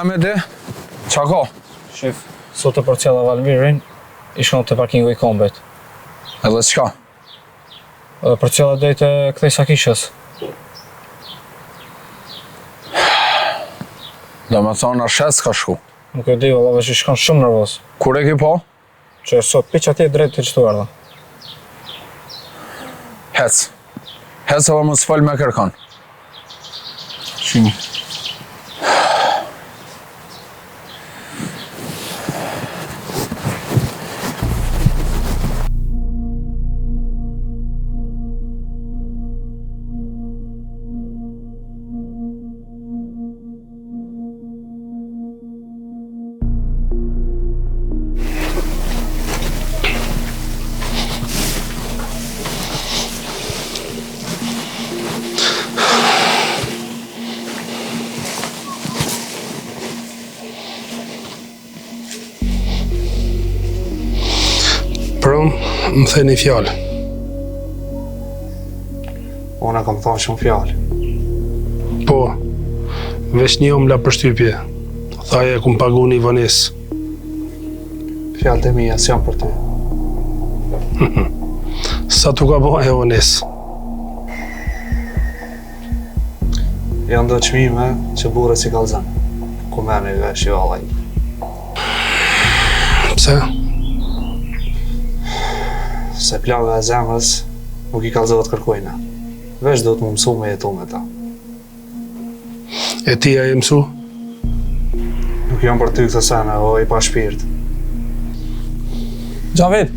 Mehmeti, qa ka? Shif, sot e përcjella Valmirin, i shkon të parkingu i kombet. Edhe qka? Përcjella drejt e kthejsa kishës. Do me thonë në shes ka shku. Nuk e di, valla, veç i shkon shumë nervoz. Kur e ki po? Që sot piq atje drejt të qëtu ardha. Hec. Hec edhe më s'fol me kërkon. Shimi. Më the një fjallë. Unë kam thonë shumë fjallë. Po, veç një om la përshtypje. Thaje kum pagu një vënis. Fjallët e mija s'jam për ty. Sa tu ka bëha e vënis? Janë do qmime që burë si kalzën. Ku merë një vesh jo allaj. Pse? Se plaga e zemrës nuk i kalzohet kërkojna. Vesh do të më mësu me jetu me ta. E ti a i mësu? Nuk jam për ty këtë sene, o i pa shpirt. Gjavid!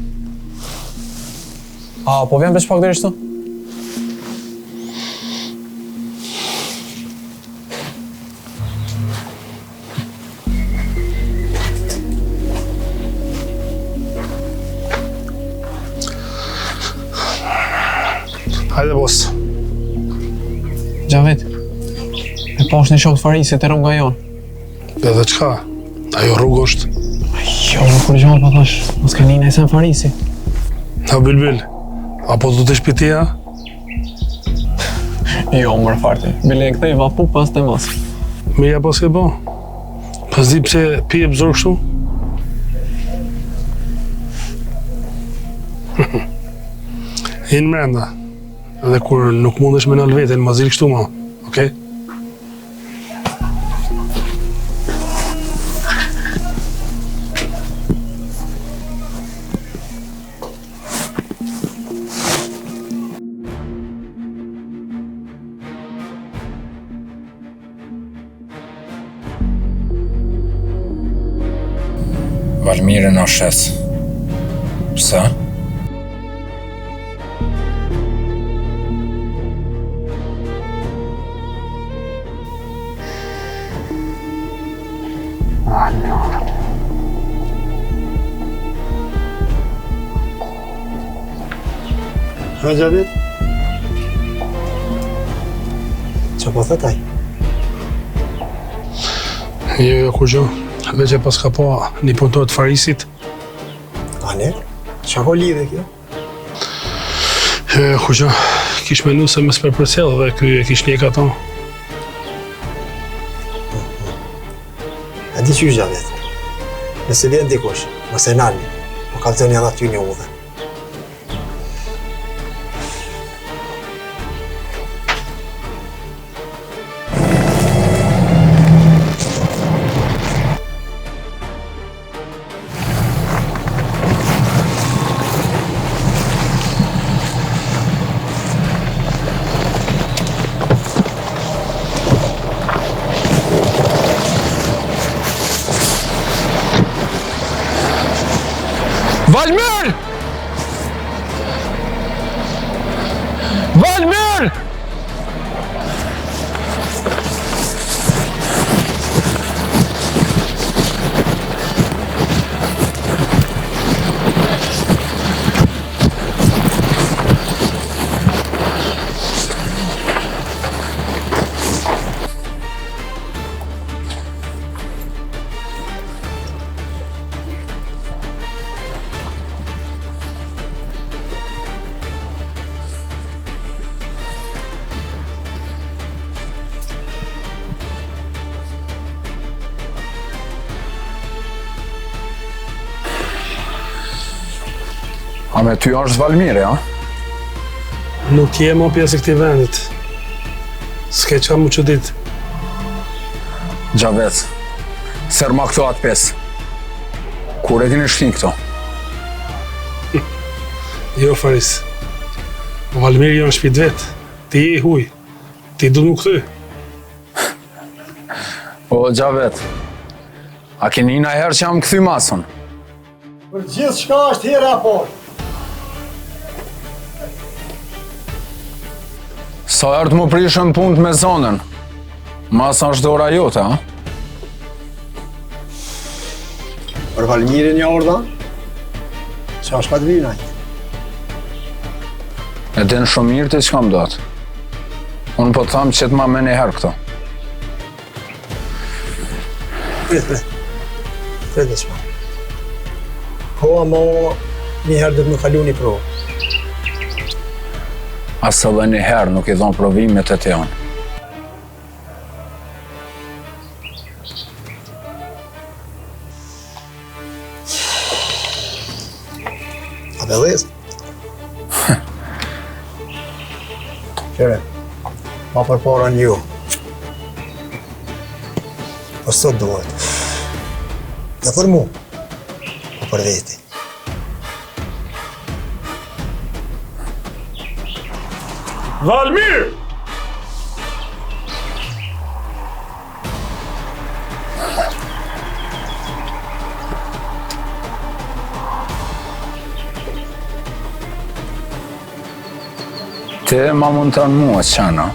A, po vjen veç pak deri shtu? Hajde bos. Gjavid, e pa është një shok të Farisit e rrugë nga jonë. Edhe qka? Ajo rrugë është? Jo, më kur gjohë pa thash, mos ka një nëjsen Farisi. Na Bilbil, apo du të shpitia? Jo, mërë farti, bile e këthej va pu pas të mas. Mija pas ke bo? Pas di pse pije pëzor kështu? Hinë mrenda. Edhe kur nuk mundesh me nal veten, ma zilë kështu ma, okej? Valmiri në shes. Pse? Ha, Gjavid? Që po thëtaj? Jo, kur gjo. Veç e pas ka pa një punëtor të Farisit. Ane? Qa ko lidhe kjo? Jo, kur gjo. Kish menu se me s'per përcjell dhe ky e kish njek ato. E di qysh, Gjavid? Nëse vjen dikush, mëse nalni, po kalzoni edhe aty një udhe. Valmir! Valmir! A me ty është Valmiri, a? Nuk jem o pjesë e këtij vendit. S'ke qa mu që ditë. Gjavec, serma këto atë pesë. Kur e keni shtin këto? Jo, Faris. Valmiri jo në shpit vetë. Ti je i huj. Ti du nuk ty. O, Gjavec, a keni na herë që jam këthy masën? Për gjithë shka është hera e parë. Sa herë të më prishën punët me zonën? Masa është dora jote, a? Për Valmirin një orda, që është ka të vinaj. E din shumë mirë të që kam datë. Unë po të thamë që të ma me një herë këto. Prit. Prit e shma. Po, ama një herë dhe të më kalu një provë. Asë dhe një herë nuk i dhonë provimet e të janë. A bedhes? Qere, pa për para një. Po sot duhet. Dhe për mu, po për veti. Valmir! Te ma mund të në mua, qana.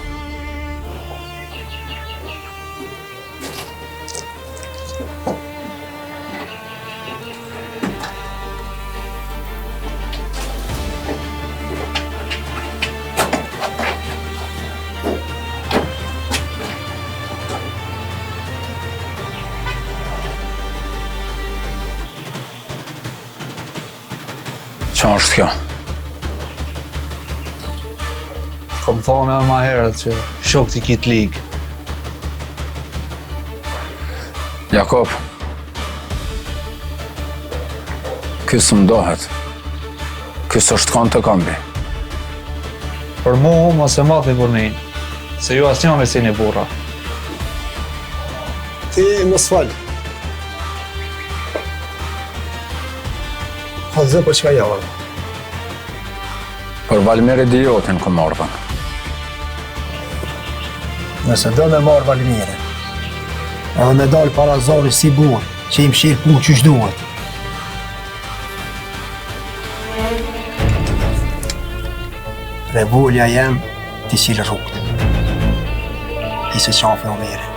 Qa është kjo? Kom thonë edhe ma herët që shok t'i kitë ligë. Jakob, kësë më dohet. Kësë është kanë të kambi. Për mu, mos e matë i burnin, se ju asë njën e si një burra. Ti mos falë. Hadze për çka javën. Për Valmiri Diotin këmë ardhën. Nëse do me marrë Valmirin, edhe me dalë para zori si burë, që im shirë punë që shduhet. Revolja jem t'i qilë rrugët. I se qafe o mere.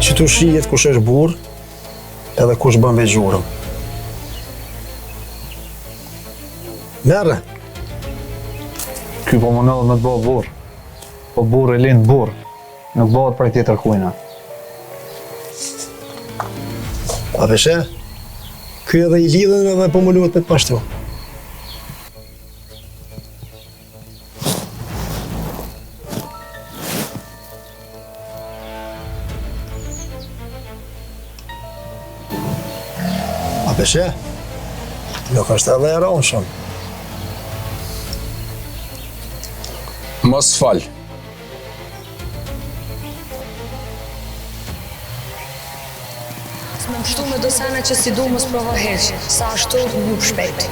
Që tu shihet kush është burr, edhe kush bën veç zhurëm. Merre. Ky po më nëllë me të bëhë burë. Po burë e lind burë. Nuk bëhet prej tjetër kujna. A peshe? Ky edhe i lidhen edhe po më luhet me të pashtu. peshe? Nuk është edhe e ronë shumë. Mos fal. Më pështu me do sene që si du mos provo heq, sa ashtu nuk shpejt.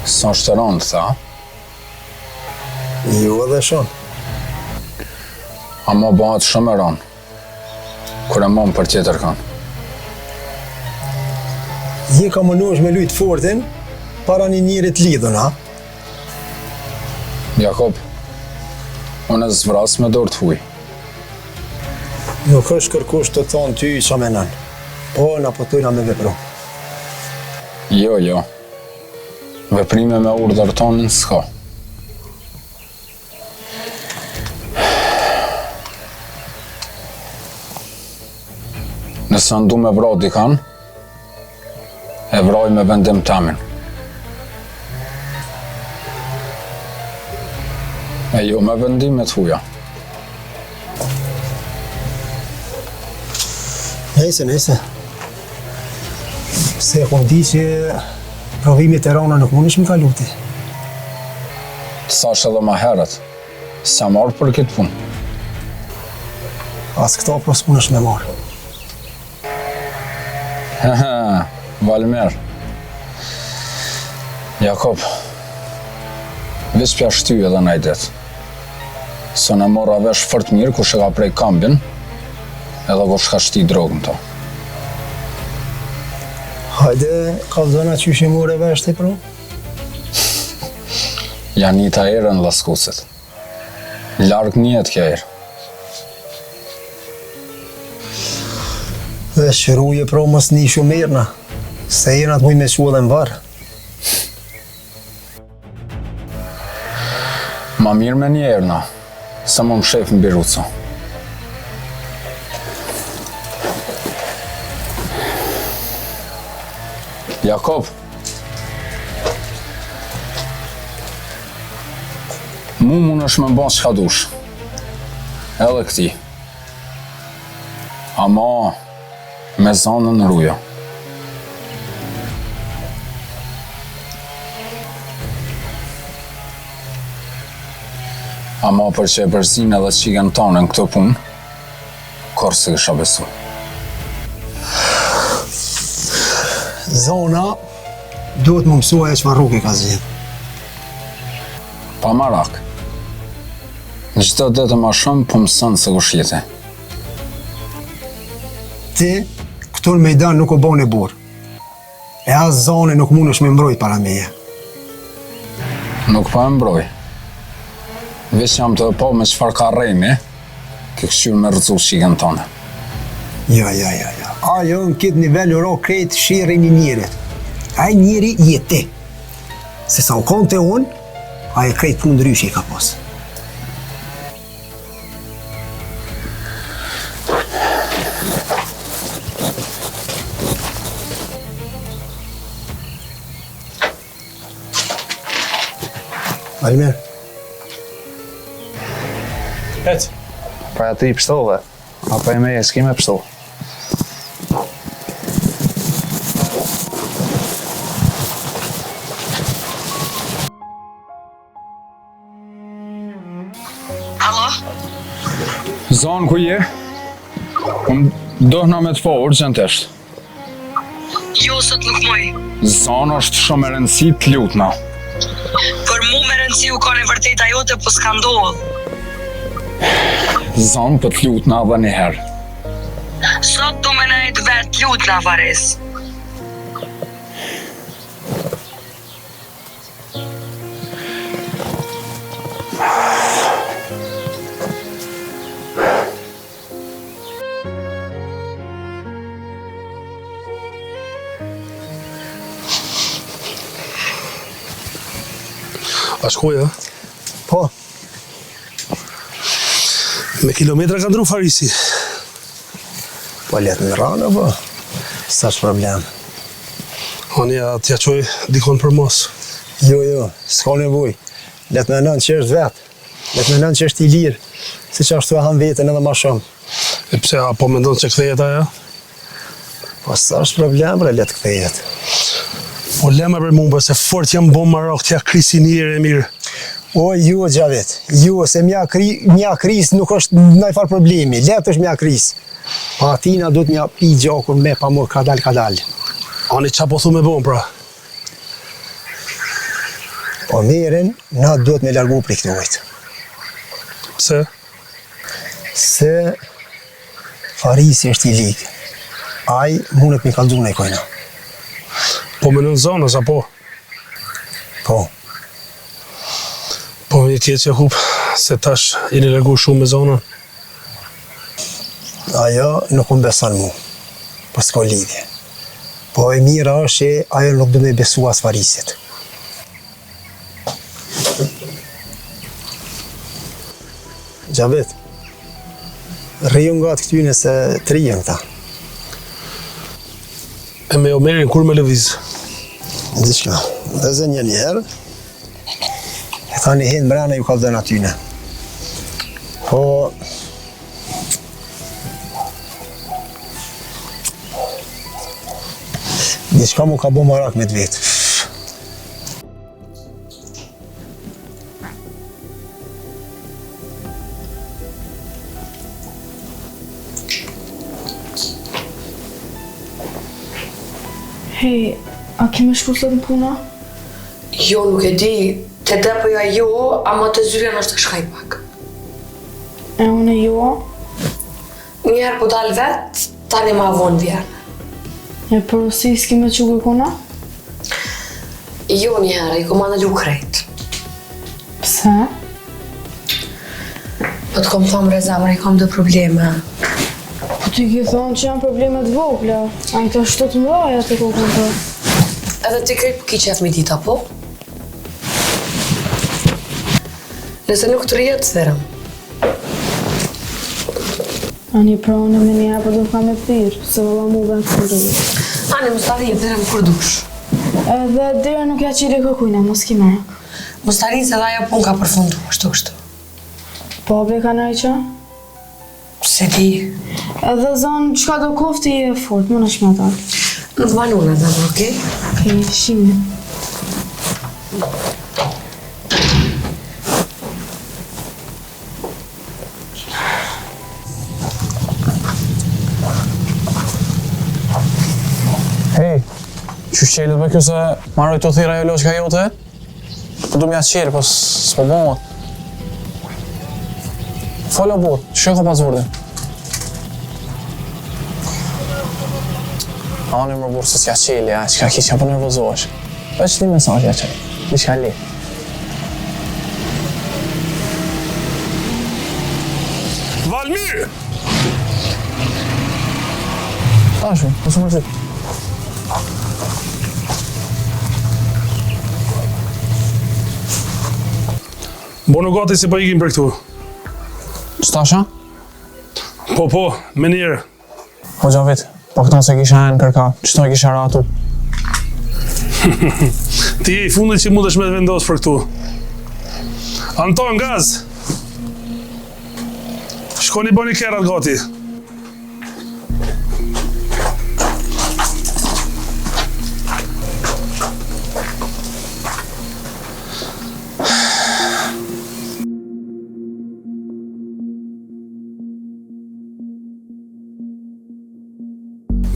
Sa shtëron, tha. Ju edhe shumë. Ama bëhat shumë e ronë. Kur e mon për tjetër kanë. Je ka mënuesh me lujtë fortin, para një njërit lidhën, ha? Jakob, unë e zvras me dorë të huj. Nuk është kërkush të thonë ty qa menon. Po, na po tujna me vepru. Jo. Veprime me urdhër tonin s'ka. Nëse ndu me vra dikan, e vraj me vendim tamin. E jo me vendimet huja. Nejse. Se ku di që provimit e rona nuk mundesh më kaluti. Të thash edhe ma herët, s'ja marrë për këtë punë. As këto pro s'mundesh me marrë. Valmer. Jakob, veç pja shty edhe najdet. Se në mora vesh fort mirë ku shë ka prej kambin, edhe ku shka shti drogën to. Hajde, ka zona që shi mure vesh të i pro? Janë një ta erën laskusit. Largë njët kja erë. Dhe shëruje pro mos një shumë mirëna, se jena të muj me shua dhe më varë. Ma mirë me një erëna, se më shef në biruco. Jakob, mu mund është me mba qka dush, edhe këti. Ama, me zanën rruja. Ama për që e përzin edhe qiken tonë në këtë punë, korë se kësha besu. Zona duhet më mësua e që fa rrugë ka zhjetë. Pa marak. Në qëtë detë ma shumë, po mësën se kush jete. Ti, këtu në mejdan nuk o bon e burë. E as zone nuk mund është me mbrojt para meje. Nuk pa e mbroj. Veç jam të po me qëfar ka rejmi, ke këshyrë me rëcu qiken tonë. Ja. Ajo në këtë nivel uro krejt shiri një njërit. A e njëri jetë ti. Se sa u konë të unë, a e krejt punë ndryshi i ka posë. Valmer. Ec. Pa ja ti pështove, apo e me e s'ki me pështove. Zonë ku je? Unë dohna me të po urgjentisht. Jo, sot nuk moj. Zonë është shumë e rëndësi të lutna. Për mu me rëndësi u ka në vërteta jote, po s'ka ndohë. Zonë për të lutna dhe një herë. Sot do me najt vetë lutna, Vares. A shkoj, ha? Po, Me kilometra ka ndru Farisi. po letë në ranë, po. Sa është problem. Anja t'ja qoj dikon për mos. Jo, s'ka nevoj. Letë me nënë që është vetë. Letë me nënë që është i lirë. Si që ashtu e hanë vetën edhe ma shumë. E pse, apo mendon që kthejet aja? Po sa është problem, bre, letë kthejet. Po lema për mua, se fort jam bo Marok, t'ja krisi njëre e mirë. O, ju, Gjavet, ju, se mja kris nuk është ndaj problemi, letë është mja kris. Pa atina do t'mja pi gjakun me pa mor kadal. Ani qa po thu me bon, pra? Po miren, na do t'me largu për këtojt. Pse? Se Farisi është i ligë. Aj mundet mi kaldu në i kojna. Po me nën zonës, apo? Po. Po një kje që hup, se tash jeni largu shumë me zonën. Ajo nuk më beson mu, po s'ko lidhje. Po e mira është që ajo nuk du me besu as Farisit. Gjavet, rriju nga të këtyne se të rijën këta. E me Omerin kur me lëviz? Dishka, dhe zë njëherë, e tha një hinë mbrana ju kaldën atyne. Po, diçka mu ka bo marak me të vetë. Hej, a keme shku sot në puna? Jo, nuk e di, të depoja jo, ama të zyrja është të shkaj pak. E unë e jo? Njerë po dal vet, tani ma vonë vjerë. E për si s'kime që kërkona? Jo njerë, i kom analu krejt. Pse? Po të kom thomë rezamër, i kom dhe probleme. Po ty ki thonë që janë problemet vogla, a në këta shtot mraja të kokën të. Edhe ti krejt po ki qef mi dita, po? Nëse nuk të rjetë, thërëm. A një pranë me njerë për do ka me thirë, se vëlla mu vetë së rrëjë. Ani, më stari, thërëm kur dush. Edhe dire nuk ja qiri kërkujna, mos ki merak. Më stari se dhe ajo pun ka përfundu, ashtu kështu. Po be ka nëjqa? Se di. Edhe zonë, qka do kofti e fort, më në shmetar. Nuk manuna, zemë, okej? Okej, shime. Hej, që shqelit me kjo se marroj të thira jo loqka jote? Po du m'ja qirë, po s'po bomot. Fola burë, që ka pas vërdin? Ani më burë se s'ja qeli, që ka kisha po nervozohesh. Veç një mesaj ja qeli, di shka li. Valmir! Tashu, po s'u mërzit. Bono gati si po ikim për këtu. Q'tasha? Po, me njerë. Po Gjavit, po këton se kisha e në kërka, qëtoj kisha ratu. Ti je i fundit që mundesh me të vendosë për këtu. Anton, gaz! Shkoni bëni kerat gati.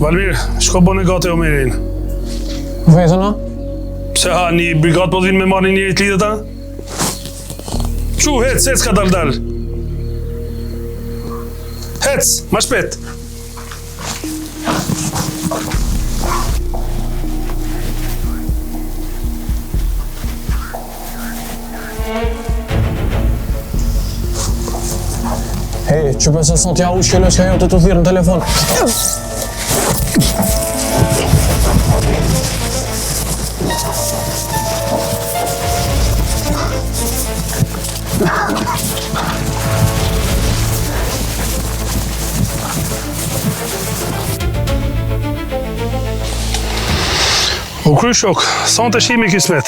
Valmir, shko bëni gati Omerin. Vetën, a? Pse ha, një brigat po vinë me marrë njëri të lidhët, a? Qu, hec, hec ka dal. Hec, ma shpet. Hej, që përse son t'ja u shkelo që ka jo të thirë në telefon. U kry shok, son të shimi kismet.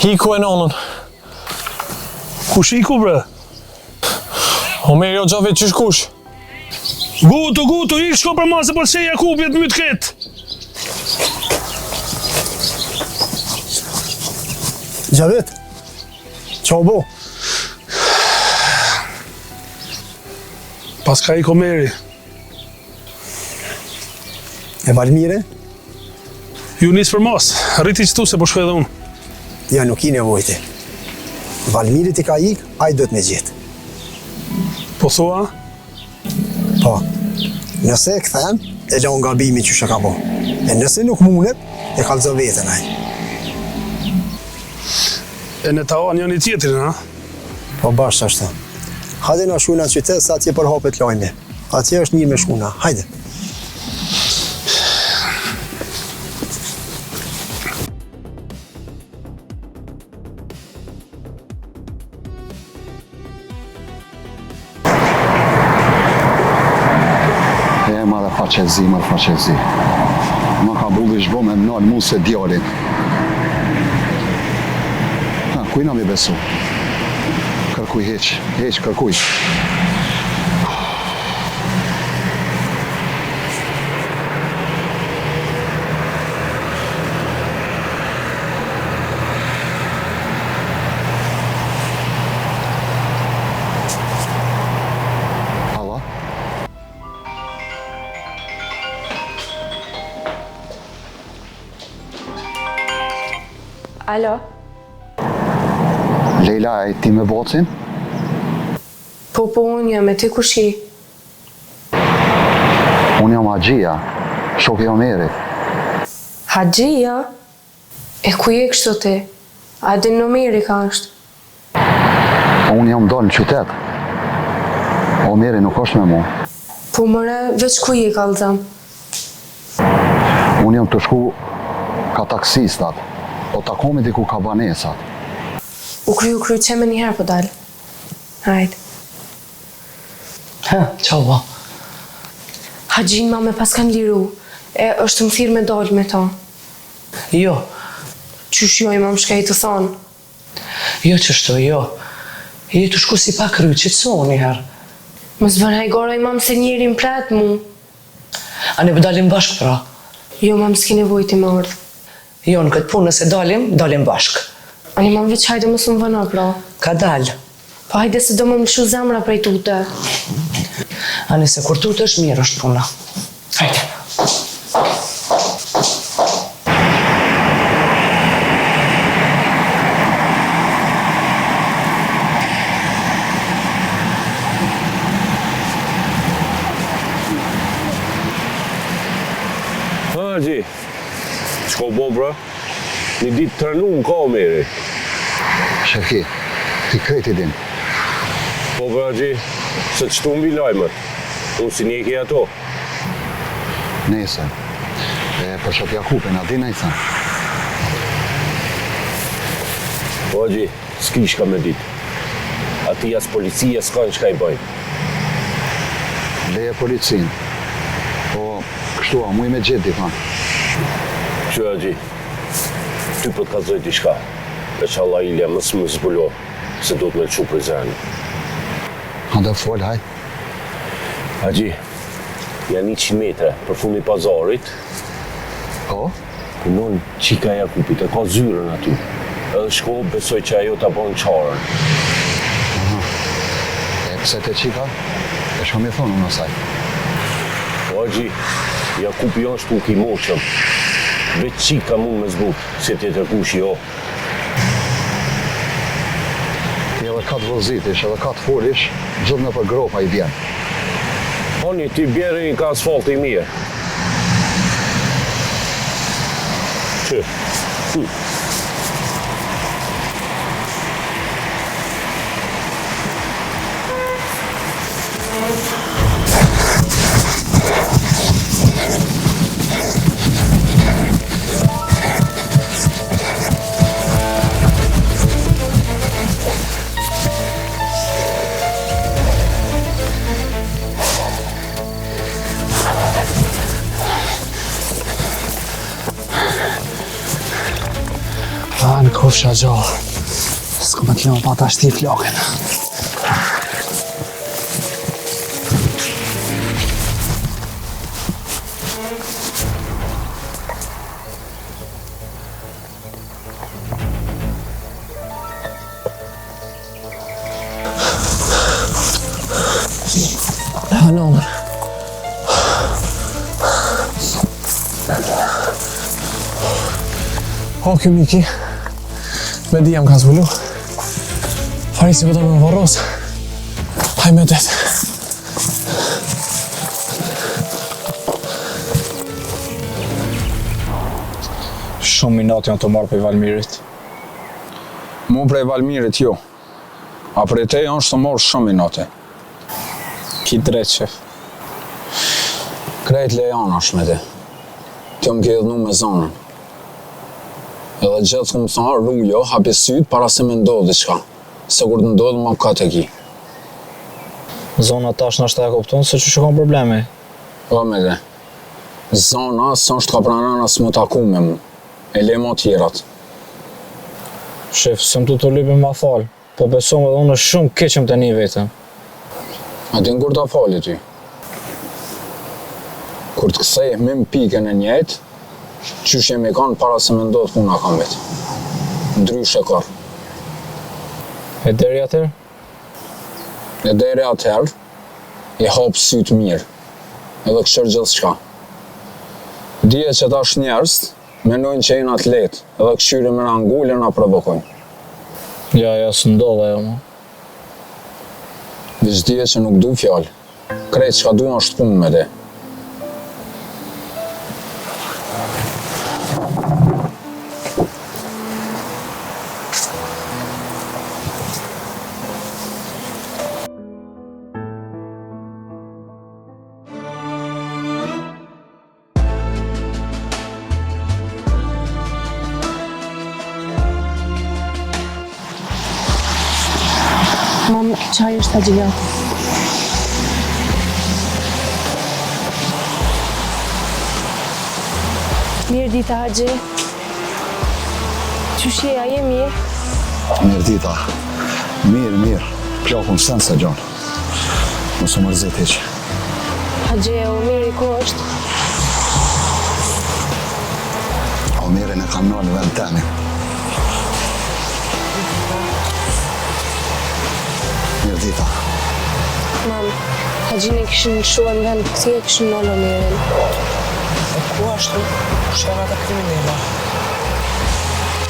Hiku e nonën. Kush iku, bre? Omeri o Gjavit qysh kush? Gutu, ik shko për masë për se Jakubjet myt ketë. Gjavit, qa bo? Pas ka ik Omeri. E Valmire? Ju nis për mas, rriti qëtu se po shkoj edhe unë. Ja, nuk i nevojti. Valmirit i ka ik, a i do të me gjithë. Po thua? Po, nëse e këthen, e gja unë gabimi që shë ka bo. E nëse nuk mundet, e kalzo vetën aj. E në ta anë janë i tjetërin, ha? Po bashkë ashtë. Hajde në shuna qytet, sa atje për hapet lojme. Atje është një me shuna, hajde. Faqezi. Ma ka bulli shbo me mënal mu se djalin. Kujna mi besu? Kërkuj heq, kërkuj. Alo? Lejla, e ti me bocin? Po, unë jam, e ti kush i? Unë jam Haxhia, shoku i Omerit. Haxhia? E ku je kështu ti? A din në Omeri ka është? Unë jam dalë në qytet. Omeri nuk është me mu. Po mëre, veç ku je kallëzam? Unë jam të shku ka taksistat. O takomi diku ka banesat. U kry, që me njëherë po dalë. Hajde. Qa ba? Haxhin ma me pas kam liru. E është më thirë me dalë me ta. Jo. Qysh jo, ima më shkej të thonë? Jo qështu, jo. Je të shku si pa kry, që të sonë njëherë. Mos bërë hajgora ima më se njëri më pratë mu. A ne dalim bashkë pra? Jo, ma më s'ki nevoj ti më ardhë. Jo, në këtë punë nëse dalim bashkë. Ani ma më veç hajde më së më vëna, pra. Ka dalë. Po hajde se do më lëshu zemra prej tute. Ani se kur tute është mirë është puna. Hajde. Haxhi, qko bo, bra? Një ditë trënu në ka Omeri. Sheki, ti krejti din. Po, bra, Haxhi, se qëtu mbi lajmët. Unë si njeki ato. Nese. Për shop Jakupin, a di në i thënë? Po, Haxhi, s'ki shka me ditë. Ati as policia s'kanë qka i bëjnë. Leje policin. Po, kështu a, mu i me gjithë di thanë. Që, Haxhi, ty për të kazoj t'i shka. E që Allah Ilja mësë më zbulo, se do t'me lëqu për zërën. Handa fol, haj. Haxhi, janë 100 metre për fundi pazarit. Po? Punon qika Jakupit, e ka zyrën aty. Edhe shko, besoj që ajo t'a bon qarën. E pse te qika? E shko mi thonë unë asaj. Po, Haxhi, Jakupi janë shtu ki moshëm. Veç qika mund me zbut, se tjetër kush jo. Ti edhe katë vëzitish, edhe katë folish, gjithë në për gropa i vjen. Oni, ti bjerë ka asfalt i mirë. Që? Në kofsha gjallë. S'ko me t'leon pa ta shti flakën. Hanon. O, kjo Miki. Me di jam ka zvullu. Farisi vëdo me më varros. Haj me det. Shumë minat janë të marrë për Valmirit. Mu prej Valmirit jo. A prej te janë të marrë shumë minate. Ki drejt, shef. Krejt lejan është me te. Të më ke edhnu me zonën. Edhe gjithë ku më thonë, rrujo, hapi sytë para se me ndodhë diçka. Se kur të ndodhë, ma ka të ki. Zona tash në ashtë e kupton se që kanë probleme. Po me te. Zona së është ka pranana së më taku me mu. E le ma tjerat. Shef, se më të lypim ma falë, po besom edhe unë shumë keqëm të një vetëm. A din kur ta fali ty? Kur të kësej me më pikën e njëjtë, qysh jemi kanë para se me ndodhë puna kam vetë. Ndryshe kar. E deri atër? E deri atër, i hapë sytë mirë, edhe këshër gjithë shka. Dije që tash njerëz, menojnë që jenë atlet, edhe këshyri me rangullin a provokojnë. Ja, së ndodhe jo, ma. Veç dije që nuk du fjallë. Krejt që ka du është punë me te. Mam, qaj është Haxhiljati? Mirë dita, Haxhi. Qysh je, a je mirë? Mirë dita. Mirë. Plakun sen se gjanë. Mos u mërzit hiq. Haxhi, Omiri ku është? Omirin e kam nërë në vend temi. Mirë dita. Mam, Haxhin e kishin shuar në vend, këti e kishin nëllë Omirin. E ku ashtu? Shkana të kriminella.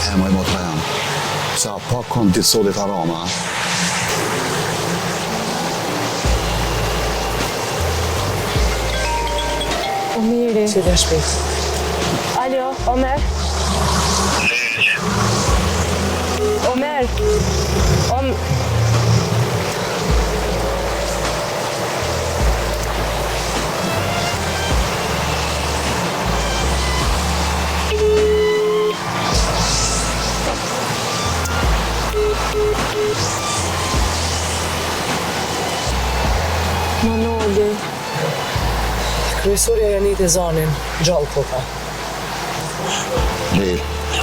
E moj motra jam. Se a pak kom ditë sotit arama. Omiri. Si dhe shpejt. Alo, Omer? Omer? Manoli. Kryesorja Janit e Zanin, gjallë po ka. Lejl,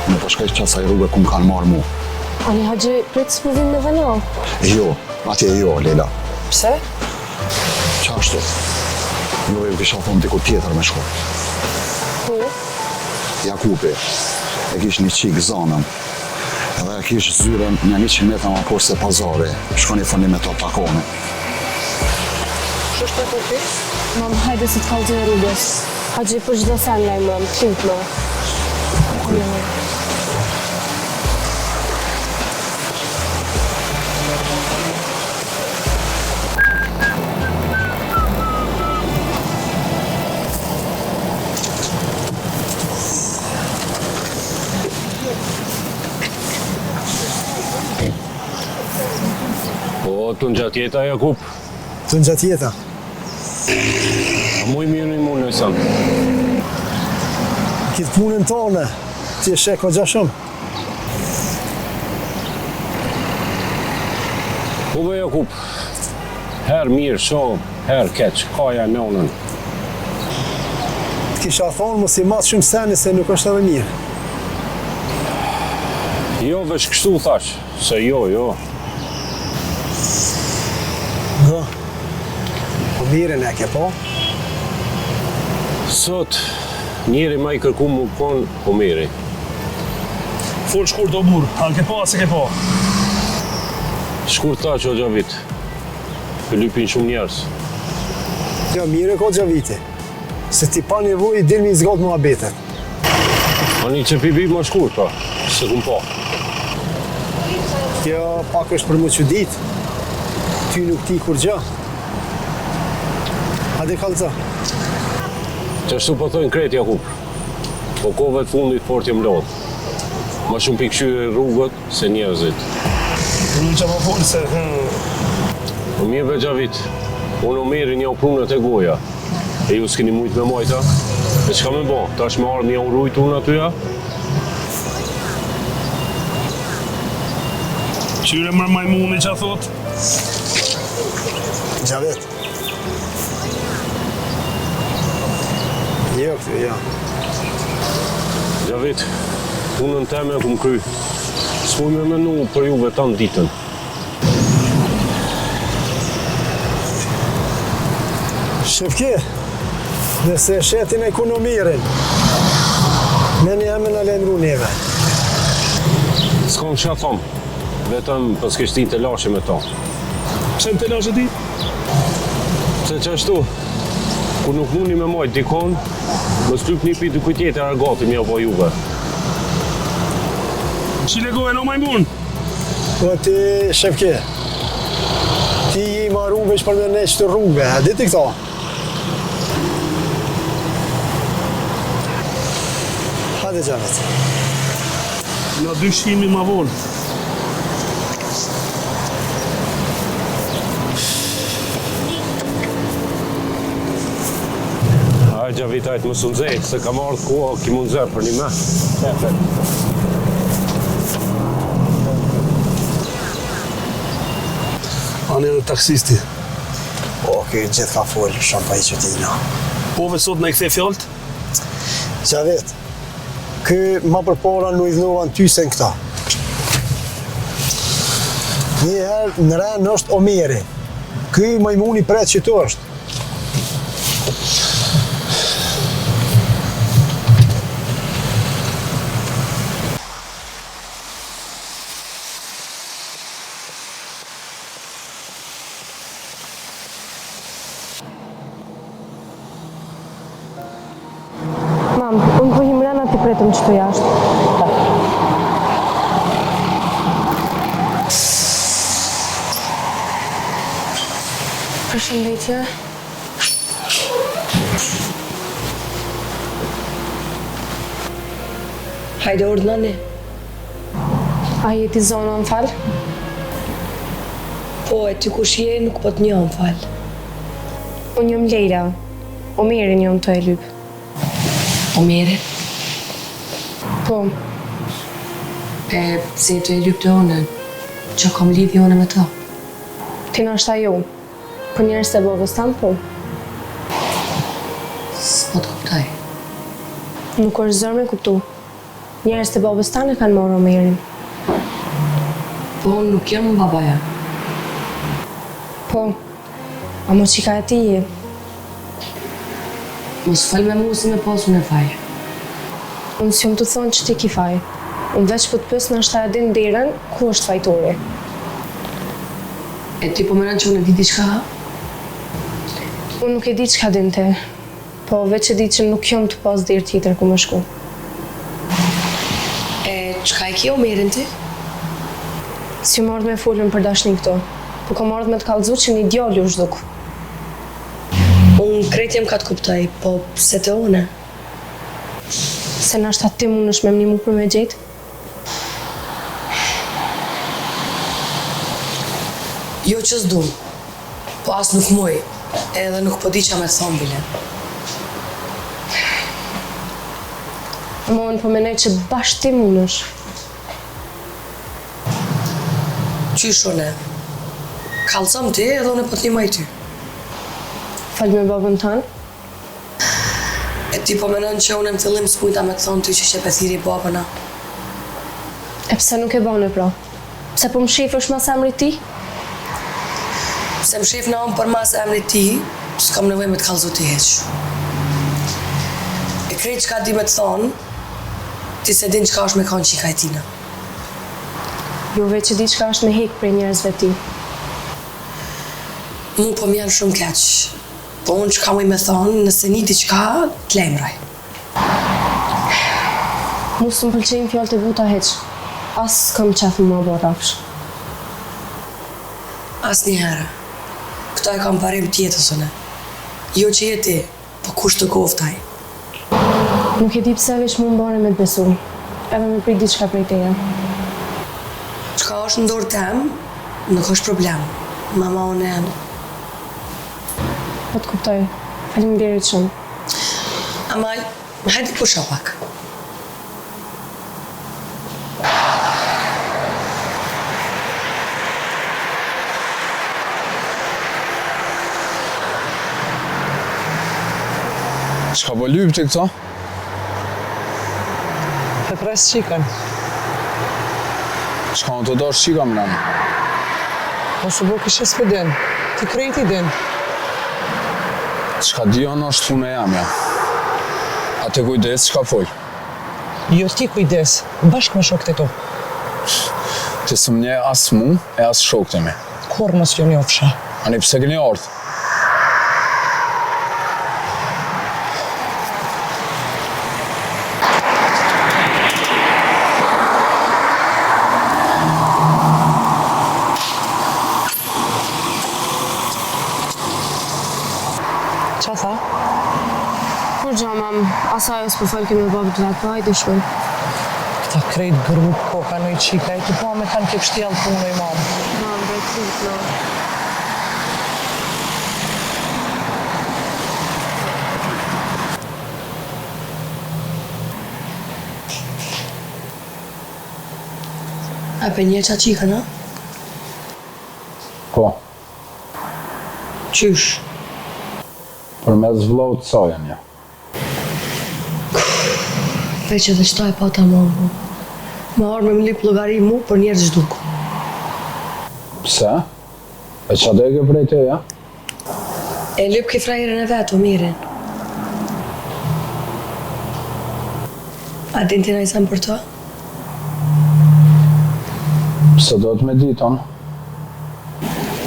unë po shkaj qasaj rrugë ku më kanë marrë mu. Ani Haxhi, pritë s'më vim me dhëna? Jo, atje jo, Leila. Pse? Qashtu? Jo e kisha thonë diku tjetër me shku. Ku? Jakupi, e kish një qikë Zanën. Edhe e kish zyren një 100 metra ma poshtë se pazari. Shkoni fëni me to takoni. Që është të kupi? Mam, hajde si t'kallë të rrugës. Haxhi, për çdo sen laj, mam, qint ma. Po, të në gjatë jeta, Jakub? Të në gjatë jeta? A mu i mirë një mune, sanë? Kitë punën tonë, ti e sheko gjashëm. Po be, Jakub, herë mirë, shumë, herë keqë, kaja me onën. Kisha thonë mos i matë shumë seni se nuk është edhe mirë. Jo, veç kështu thash, se jo. Po mirën e ke po? Sot, njeri ma i kërku më kon Omeri. Fol shkurt o burr, a ke po a se ke po? Shkurt thash o Gjavit, lypin shumë njerës. Jo, mirë ko Gjaviti. Se ti pa nevoj, dilmi i zgatë mua betet. Ani që pibi më shkurt, pa, se kum po. Kjo pak është për më që ditë. Ty nuk ti kur gjë. Hadi kalëza. Që ashtu po thojnë krejt Jakub. Po kove të fundit fort jem lodhë. Ma shumë pikëshyre rrugët se njerëzit. Unë që më folë se... Po mirë Gjavit, unë Omerin një prunët e goja. E ju s'keni mujtë me majta. E qka me bo? Tash me ardhë një urujtë unë atyja? Qyre mërë majmuni që a thot? Gjavit. Jo këtë, jo. Gjavit, punën teme e kum kry. S'puj me menu për juve tanë ditën. Shefki, nëse shetin ekonomirin, me një me në lenru neve. S'kam që thom, vetëm për s'keshtin të lashe me ta. Qem të lashe ti? Se që ashtu, kur nuk mundi me majtë dikon, më s'lyp një pi dikuj tjetër argati mja po juve. Qile gojë në majmun? Po ti, Shefki, ti i marru veç për me neqë të rrugve, a diti këta? Hadi Gjavit. Në dyshimi ma volë. Hajde Gjavit, hajtë më sundzej, se kam ardhë koha ki mund zërë për një me. Anë edhe taksisti. O, kjo gjithë ka folë, shumë pa i qëtina. Po sot në i kthe fjallët? Gjavit, kë ma përpara në idhnovan ty se në këta. Njëherë në renë është Omeri. Kë majmuni pretë që të është. Unë po him rana t'i pretëm që të jashtë. Përshëndetje. Hajde urdhënani. A jeti zona më falë? Po, e ty kush je, nuk po të njoh më falë. Unë jom Lejla. Omerin jom të e lypë. Omeri? Po. E pse të e lypë të one, që kam lidhje one me ta? Ti në është ajo. Për njerës të bovës tamë, po. S'po të kuptaj. Nuk është zërë me kuptu. Njerës të bovës tamë e kanë morë Omerin. Po, nuk jam babaja. Po. A mo qika e ti je. Mos fal me mu si me pasun e faj. Unë s'jom të thonë që ti ki faj. Unë veç për të pësë në është ta edin derën, ku është fajtori. E ti po mëran që unë e di diçka? Unë nuk e di që ka din te, po veç e di që nuk jom të pas derë tjetër ku më shku. E qka e kjo Omerin ti? Si më ardhë me fullën për dashni këto, po kam ardhë me të kalëzu që një djalli u zhduk. Unë krejt jem ka të kuptaj, po pse të une? Se në ashtë atë ti mund është me mnimu për me gjetë? Jo që s'dum, po as nuk muj, edhe nuk po di qa me thonë bile. Mo në po menoj që bashkë ti mund është. Qysh une? Kalëzëm ti edhe une po t'nimaj ty. Falë me babën tanë? E ti po menon që unë në fillim s'mujta me të thonë ty që shepethiri babëna. E pse nuk e bane pra? Pse po më shefësh mas emrit ti? Se më shef në amë për mas emrit ti, s'kam nevoj me të kallëzu ti heq. E krejt qka di me të thonë, ti se din qka është me kanë qika e tina. Jo veç që di qka është me hek prej njerëzve ti. Mu po m'janë shumë keq, po unë qka muj me thonë, nëse një diqka, t'lejmraj. Mu së më pëlqejnë fjallë të buta heq. As s'kam qefë më bo rafsh. As një herë. Këta e kam parim tjetës une. Jo që jeti, po kush të koftaj. Nuk e di pse veç mu mbare me të besu. Edhe me prit diçka prej teja. Qka është në dorë tem, nuk është problem. Mama unë e janë. Po të kuptoj. Faleminderit shumë. Ama, hajde pusha pak. Qka po lyp ti këto? Të pres qikën. Qka unë të dosh qika më nëmë? Po së bo kështë s'pëdin. Ti krejti din. Qka dion është punë e jamja. A te kujdes qka fol? Jo ti kujdes, bashkë me shokët e tu. Ti së më nje as mu e as shokët e mi. Kur mos jo njofsha. Ani pse këni ardhë? Qa tha? Kur gja, mam, asaj s'po folke me babët vetë, po hajde shkoj. Këta krejt grup, po kanoj qika, e ti po me kanë ke pështjallë punë i mamë. Mam, brej krejt, no. A pe një qa qika, na? Po, Qysh? për me zvllau të sajën ja. Veq edhe qëta e pata mongu. Ma orë me më lip logari mu për njerë zhduk. Pse? E qa deke prej te ja? E lip ke frajerën e vetë, o mirin. A din tina i sam për to? Pse do të me diton?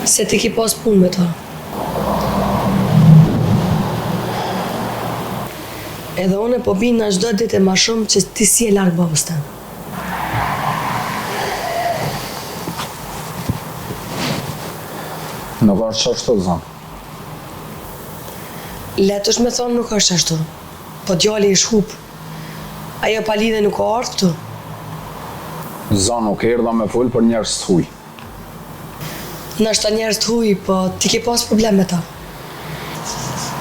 Se ti ki pas punë me to. Edhe une po bina çdo ditë ma shumë që ti si e largë babës tem. Nuk është qashtu zanë. Letë është me thonë nuk është ashtu. Po djali i shkup. Ajo pa lidhe nuk o ardhë këtu. Zanë nuk erdha me full për njerës të huj. Nështë ta njerës të huj, po ti ke pas problem me ta.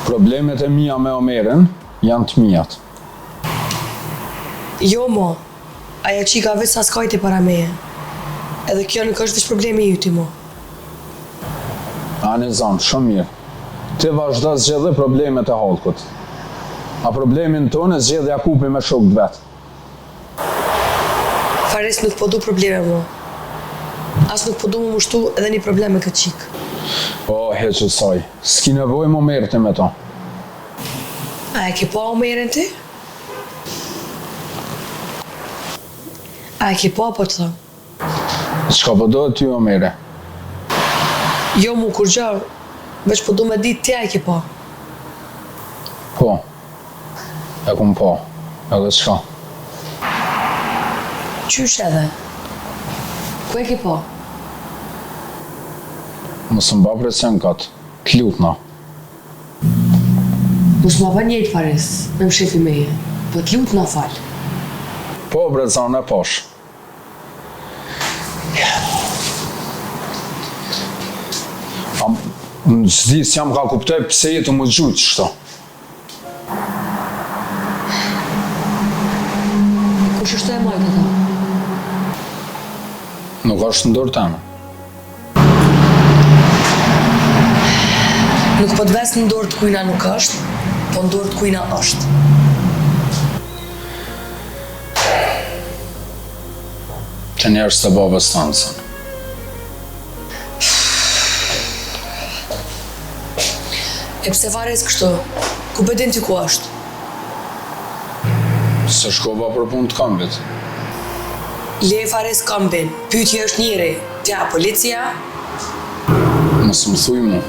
Problemet e mia me Omerin janë të mijat. Jo mo, ajo qika veç sa s'kajti para meje. Edhe kjo nuk është veç problemi ju ti mo. Ani zanë, shumë mirë. Ti vazhda zgjedhe problemet e halkut. A problemin tonë e zgjedhe Jakupi me shokët vetë. Fares nuk po du probleme mo. As nuk po du më mushtu edhe një problem me këtë qikë. Po, heqë saj, s'ki nevoj më merti me to. A e ke pa Omerin ti? A e ke pa po të thëmë? Qka po do ty Omeri? Jo mu kur gjarë, veç po du me ditë ti a e ke pa. Po, e kum po, edhe qka? Qysh edhe? Ku e ke pa? Mësë mba presion katë, t'lutna. Mos ma pa njejtë Fares, me më shefi meje, po t'lut na falë. Po, bre, zanë e pash. Në zdi s'jam ka kuptoj pse jetu më gjujtë qëto. Kush është e majtë ata? Nuk është në dorë temë. Nuk po t'ves në dorë të kujna nuk është, po në dorë të kujna është. Që njerës të babës të nësën. E pse vares kështu? Ku bedin ty ku është? Se shkova për punë të kambit. Le fares kambin, pyetje është njëri, tja policia? Mos më thuj mu.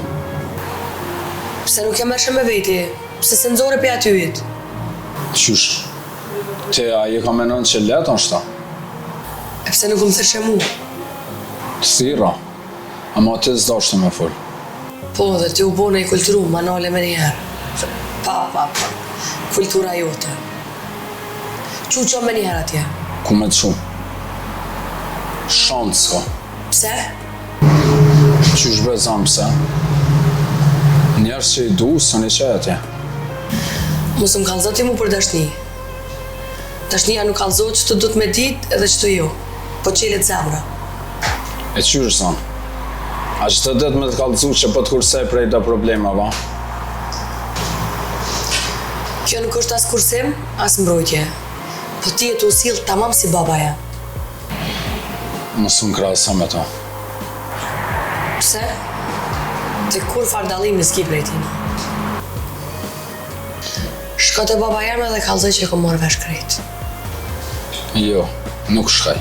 Pse nuk jam mërshë me veti? Pse se nëzore për atyjit? Qysh? Te a je ka menon që letë është ta? E pse nuk më thëshe mu? Të thira. Ama ti s'dashtë me full. Po, dhe ti u bone i kulturu, ma nale me njëherë. Pa. Kultura jote. Qo me njëherë atje? Ku me të shumë? Shanë s'ka. Pse? Qysh bezam pse? Njerës që i du, së një që atje. Mos më kallëzot ti mu për dashni. Dashnia nuk kallëzot që të du të me dit edhe që të jo. Po qelet zemra. E qysh zanë? A që të det me të kallëzu që po të kursej prej të problemave? Kjo nuk është as kursim, as mbrojtje. Po ti e të usil tamam si babaja. Mos unë krasa me ta. Pse? Të kur fardalimi s'ki prej tina. Shko të baba jeme dhe kallëzoj që e ko morë vesh krejt. Jo, nuk shkaj.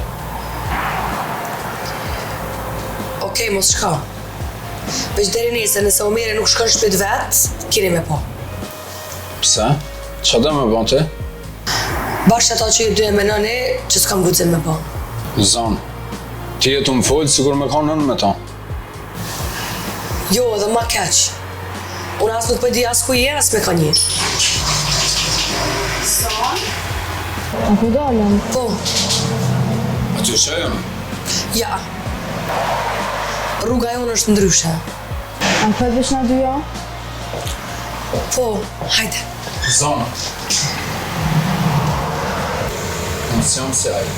Okej, mos shka. Veç deri nese, nëse Omeri nuk shkon shpit vetë, kini me po. Pse? Qa dhe me bon ti? Bashkë ato që i dy e menoni, që s'kam gudzim me po. Zanë, ti e të më folë, sigur me ka nën me ta. Jo, edhe ma keq. Unë as nuk përdi as ku je, as me ka një. A ku dalëm? Po. A ty që e jënë? Ja. Rruga jonë është ndryshe. A këtë vesh na dy jo? Po, hajde. Zanë. Mos jam se ajë.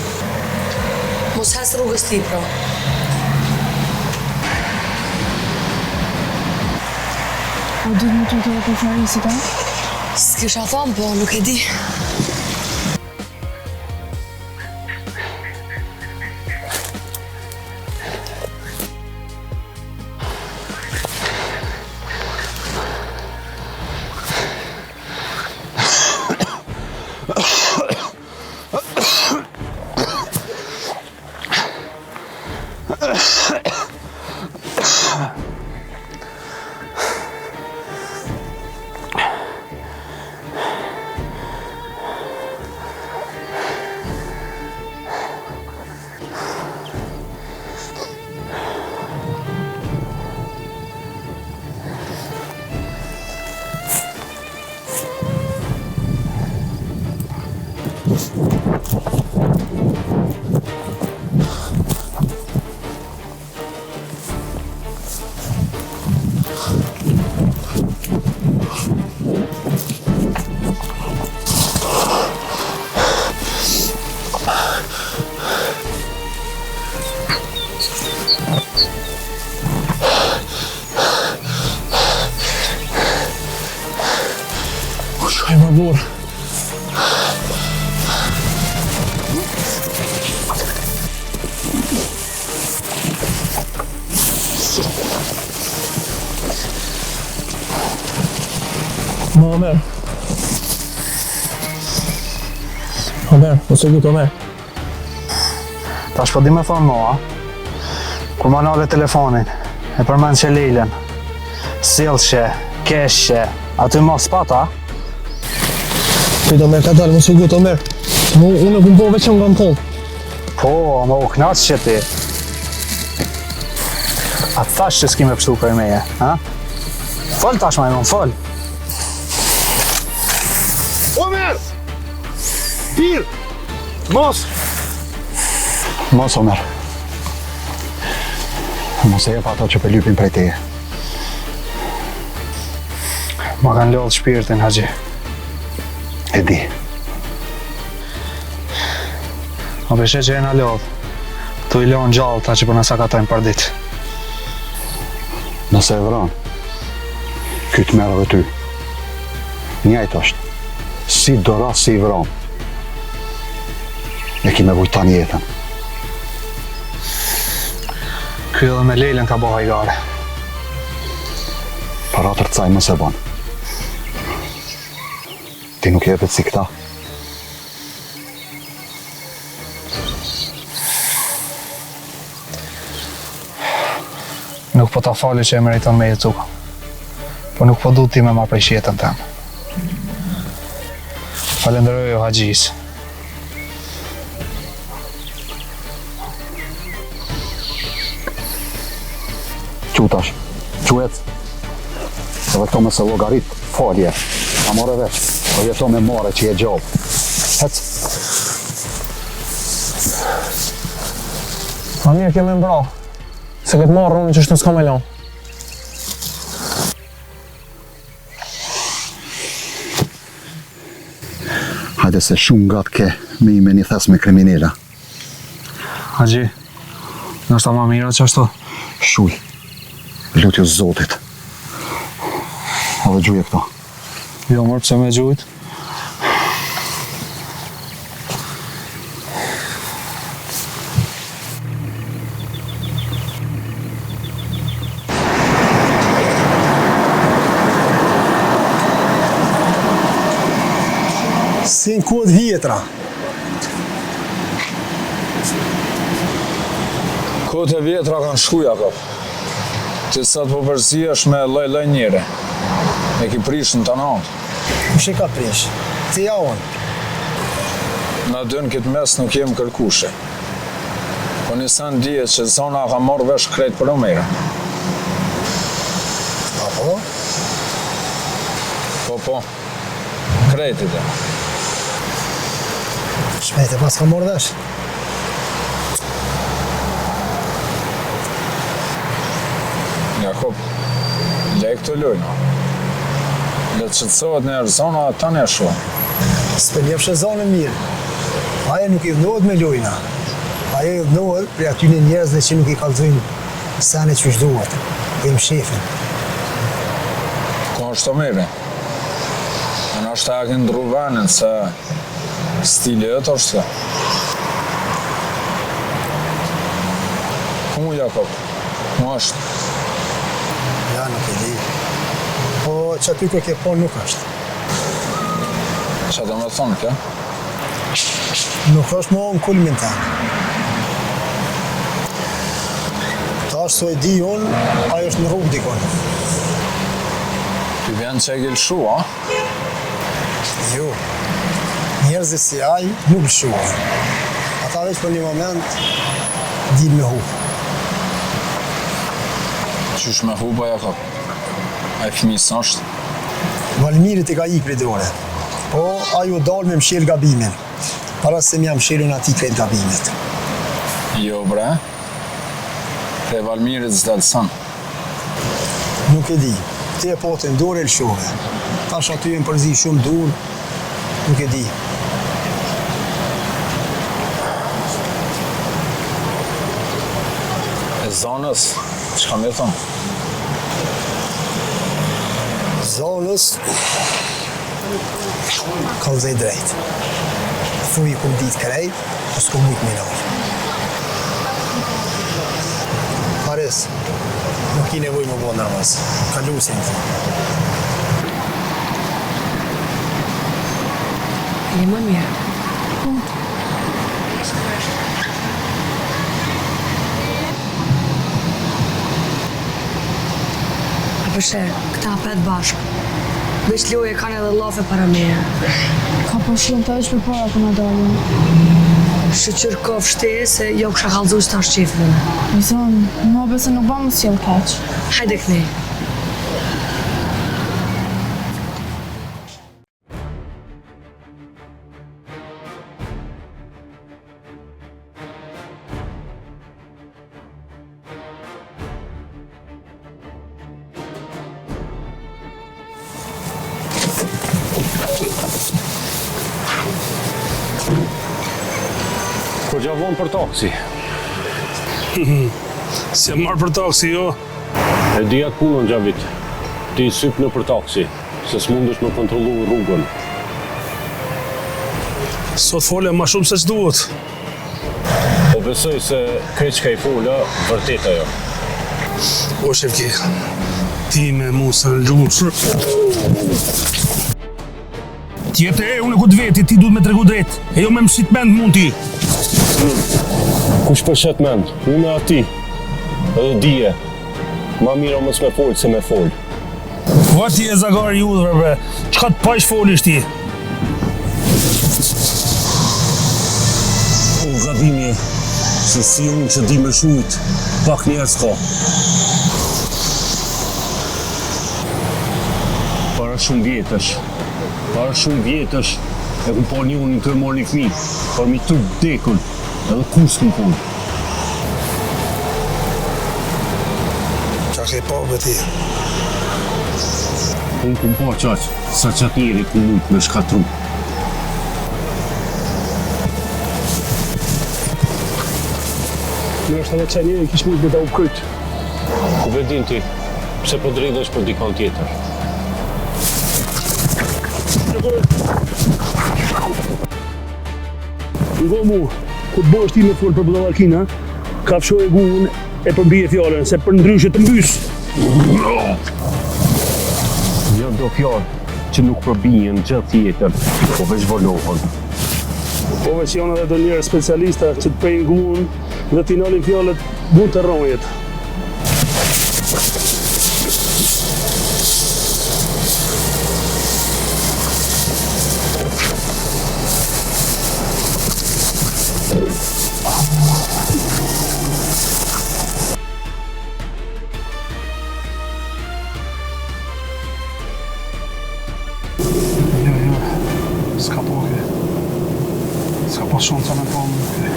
Mos hes rrugës ti, pro. A du të më të të për Farisit, a? S'kisha thonë, po nuk e di. Shkaj më burë. Omer. Omer, mos e gut Omer. Tash po di me thonë mua, kur ma nale telefonin, e përmend që Lejlen, sillshe, keshje, aty mos pata? Prit Omer, ka dalë, mos e gut Omer. Unë nuk më po veç nga më thonë. Po, ma u knaq që ti. A të thash që s'ki me pështu për meje, ha? Fol tash ma e mon, fol. Omer! Pir! Mos! Mos, Omer. Mos e jep ato që për lypin prej teje. Ma kanë lodhë shpirtin, Haxhi. E di. Ma beshe që e na lodhë. Tu i lonë gjallë ta që për nësa katojnë për ditë. Nëse e vran, kytë merë dhe ty. Njajtë është. Si do ras si i vran. E ki me vujtan jetën. Ky edhe me Lejlen ka bo hajgare. Para të rcaj mos e ban. Ti nuk jepet si këta. Nuk po ta fali që e meriton me jetu. Po nuk po du ti me marrë prej shjetën tem. Falenderoj o Haxhis. Qutash, quec. Edhe këto me se logarit, falje. A more veç, o jeto me mare që je gjallë. Hec. Ma mirë keme mbra. Se këtë marrë unë që është në s'ka me lanë. Hajde se shumë gatë ke me i me një thes me kriminela. Haxhi, nështë ta ma mira që ashtu? Shuj, lutjo Zotit. Edhe gjuje këto. Jo, mërë, pse me gjujt? Si në kod vjetra. Kote vjetra kanë shkuja, kap. Ti sa të përzihesh me laj njëre. E ki prish në të natë. Kushe ka prish? Ti ja unë. Na dy në këtë mes nuk jem kërkushe. Po nisan dihet që zona ka marrë vesh krejt për Omera. Apo? Po. Krejtit e. Shpejt e pas ka morë vesh. Jakob, le këto lojna. Le të qëtësohet në zona, tani e shumë. S'pe ljepshe zonën mirë. Aje nuk i vënohet me lojna. Aje i vënohet për atyne njerëzve që nuk i kalzojnë sene që shduhet. Jem shefin. Ko është Omeri? E në është e ndru venin se stili e të është ka. Ku Jakob? Mu është? Ja, nuk e di. Po që aty kë ke po nuk është. Që do me thonë kjo? Nuk është më në kulmin të. Ta është so e di unë, ajo është në rrugë dikon. Ty vjen që e gilshu, a? Jo. Njerëzit si aj nuk lëshua. Ata veç për një moment din me hu. Qysh me hu, ba Jakob? A i fëmis është? Valmirit i ka ik për dore. Po, ajo dalë me mshirë gabimin. Para se më jam mshirën ati krejt gabimet. Jo, bre. Pre Valmirit s'del sën. Nuk e di. Ti e po të ndore lëshove. Tash aty e më përzi shumë dur. Nuk e di. E zonës, që kam e thonë? Zonës ka uzej drejt. Thuj i kum ditë krejt, po s'kum mujt minar. Pares, nuk i nevoj më bo namaz. Ka lusin të. Je më mirë. Përse, këta pet bashkë. Veç loje kanë edhe lafe para meje. Ka po shumë të eqë për para këna dalë. Shëqyr ka fështeje se jo kësha kalëzu së tash qifrën. I zonë, më besë nuk ba më s'jel keq. Hajde kënej. Po gjavon për taksi. Se marrë për taksi, jo? E di atë punën, Gjavit. Ti syp në për taksi, se s'mundesh me kontrollu rrugën. Sot fole ma shumë se që duhet. Po besoj se krejt që ka i fola, vërtet ajo. O Shevki, ti me Musa në gjusë. Tjetë unë e këtë veti, ti duhet me tregu drejt, e jo me më shqit mend mund ti. Kush për shet mend? Unë ati, edhe dije. Ma mira mos me folë se me folë. Va ti e zagari udhër, bre, qka të pajsh folish ti? O, gabimi, se si unë që di me shujt, pak njerës ka. Para shumë vjetësh, e ku pa një unë në tërë marrë një fmi, par mi tërë dekën, edhe kus këmë punë. Qa ke pa be ti? Unë këmë pa qaq, sa qatë njeri ku mund me shkatru. Në është edhe që njeri kish mund me da u kryt. Ku vedin ti, pse po dridhesh për dikon tjetër? Ngo mu, ku të bësh ti me folë për Budavarkina, ka fshoj e guën e përmbije fjallën, se për ndryshe të mbys. Jo do fjallë që nuk përbijen gjithë tjetër, po veç volohën. Po veç janë edhe do njerë specialista që të prejnë guën dhe t'i nalin fjallët mund të rronjet. S'ka po ke. S'ka po shumë të me po më ke.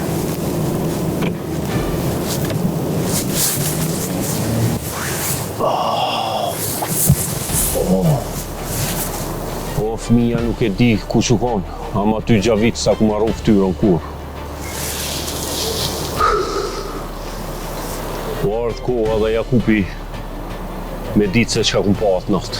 Po, fëmija nuk e di ku që konë, ama ty gjavit sa ku marru ftyrën kur. Po ardhë koha dhe Jakupi me ditë se qka kum pa atë natë.